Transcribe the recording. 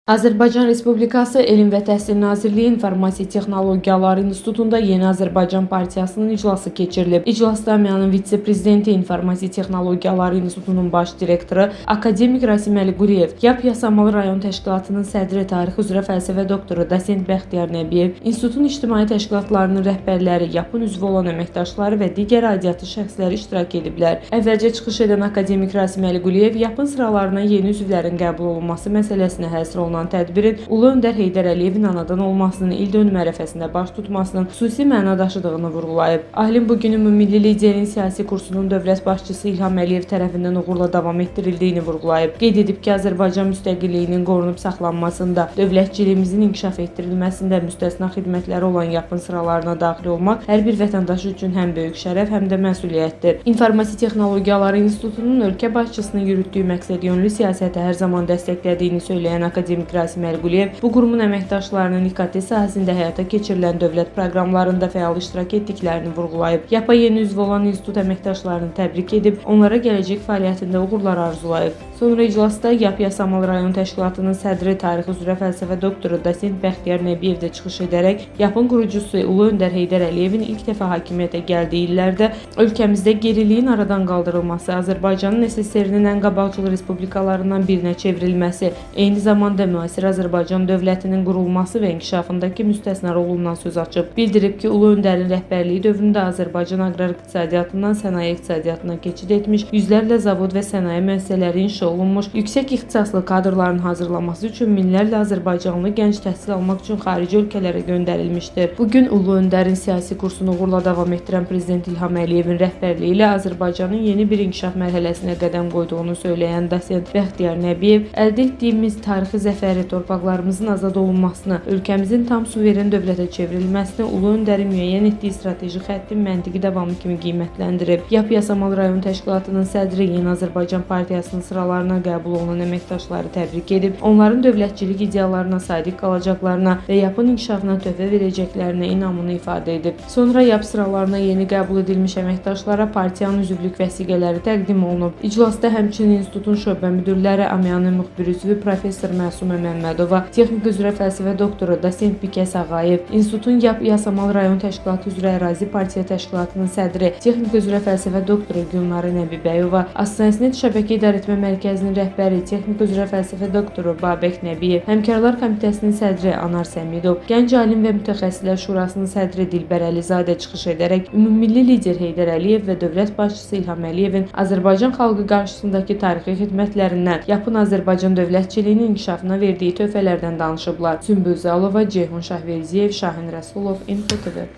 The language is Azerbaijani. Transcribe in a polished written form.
Azərbaycan Respublikası Elm və Təhsil Nazirliyi İnformasiya Texnologiyaları İnstitutunda Yeni Azərbaycan Partiyasının iclası keçirilib. İclasda MİAnın vitse-prezidenti İnformasiya Texnologiyaları İnstitutunun baş direktoru akademik Rasim Əliquriyev, YAP Yasamal rayon təşkilatının sədri tarix üzrə fəlsəfə doktoru Dosent Bəxtiyar Nəbiyev, İnstitutun ictimai təşkilatlarının rəhbərləri, YAP-ın üzvü olan əməkdaşları və digər aidiyyatı şəxsləri iştirak ediblər. Əvvəlcə çıxış edən akademik Rasim Əliquriyev, YAP-ın sıralarına yeni üzvlərin qəbul olunması məsələsinə həsr olunan tədbirin Ulu Öndər Heydər Əliyevin anadan olmasının ildönümü ərəfəsində baş tutmasının xüsusi məna daşıdığını vurğulayıb. Alim bugün ümummilli liderin siyasi kursunun dövlət başçısı İlham Əliyev tərəfindən uğurla davam etdirildiyini vurğulayıb. Qeyd edib ki, Azərbaycan müstəqilliyinin qorunub saxlanmasında, dövlətçiliyimizin inkişaf etdirilməsində müstəsna xidmətləri olan YAP-ın sıralarına daxil olmaq hər bir vətəndaş üçün həm böyük şərəf, həm də məsuliyyətdir. İnformasiya Texnologiyaları İnstitutunun ölkə başçısının yürütdüyü məqsədyönlü siyasəti hər zaman dəstəklədiyini söyləyən akademik Rasim Əliquriyev bu qurumun əməkdaşlarının İKT sahəsində həyata keçirilən dövlət proqramlarında fəal iştirak etdiklərini vurğulayıb. YAP-a yeni üzv olan institut əməkdaşlarını təbrik edib, onlara gələcək fəaliyyətində uğurlar arzulayıb. Sonra iclasda YAP Yasamal rayon təşkilatının sədri tarix üzrə fəlsəfə doktoru Dosent Bəxtiyar Nəbiyev də çıxış edərək, YAP-ın qurucusu Ulu Öndər Heydər Əliyevin ilk dəfə hakimiyyətə gəldiyi illərdə ölkəmizdə geriliyin aradan qaldırılması, Azərbaycanın SSR-nin ən qabaqcıl respublikalarından birinə çevrilməsi, eyni zamanda müasir Azərbaycan dövlətinin qurulması və inkişafındakı müstəsna rolundan söz açıb. Bildirib ki, Ulu Öndərin rəhbərliyi dövründə Azərbaycan aqrar iqtisadiyyatından sənaye iqtisadiyyatına keçid etmiş, yüzlərlə zavod və sənaye müəssisələri inşa olunmuş, yüksək ixtisaslı kadrların hazırlanması üçün minlərlə Azərbaycanlı gənc təhsil almaq üçün xarici ölkələrə göndərilmişdir. Bugün Ulu Öndərin siyasi kursunu uğurla davam etdirən Prezident İlham Əliyevin rəhbərliyi ilə Azərbaycanın yeni bir inkişaf mərhələsinə qədəm qoyduğunu söyləyən Dosent Bəxtiyar Nəbiyev, əldə etdiyimiz tarixi zəfəri, torpaqlarımızın azad olunmasını, ölkəmizin tam suveren dövlətə çevrilməsini Ulu Öndərin müəyyən etdiyi strateji xəttin məntiqi davamı kimi qiymətləndirib. YAP Yasamal rayon təşkilatının sədri Yeni Azərbaycan Partiyasının sıralarına qəbul olunan əməkdaşları təbrik edib, onların dövlətçilik ideyalarına sadiq qalacaqlarına və YAP-ın inkişafına töhfə verəcəklərinə inamını ifadə edib. Sonra YAP sıralarına yeni qəbul edilmiş əməkdaşlara partiyanın üzvlük vəsiqələri təqdim olunub. İclasda həmçinin institutun şöbə müdirləri, MİAnın müxbir üzvü Professor Məsumə Məmmədova, texnik üzrə fəlsəfə doktoru Dosent Bikəs Ağayev, İnstitutun YAP Yasamal rayon təşkilatı üzrə ərazi partiya təşkilatının sədri, texnik üzrə fəlsəfə doktoru Gülnarə Nəbibəyova, Assanesnet şəbəkə idarəetmə mərkəzinin rəhbəri, texnik üzrə fəlsəfə doktoru Babək Nəbiyev, Həmkarlar Komitəsinin sədri Anar Səmidov, Gənc Alim və Mütəxəssislər Şurasının sədri Dilbər Əlizadə çıxış edərək ümummilli lider Heydər Əliyev və dövlət başçısı İlham Əliyevin Azərbaycan xalqı qarşısındakı tarixi xidmətlərindən, YAP-ın Azərbaycan dövlətçiliyinin inkişafına verdiyi töhfələrdən danışıblar. Sümbül Zalova, Ceyhun Şahverziyev, Şahin Rəsulov, Info TV.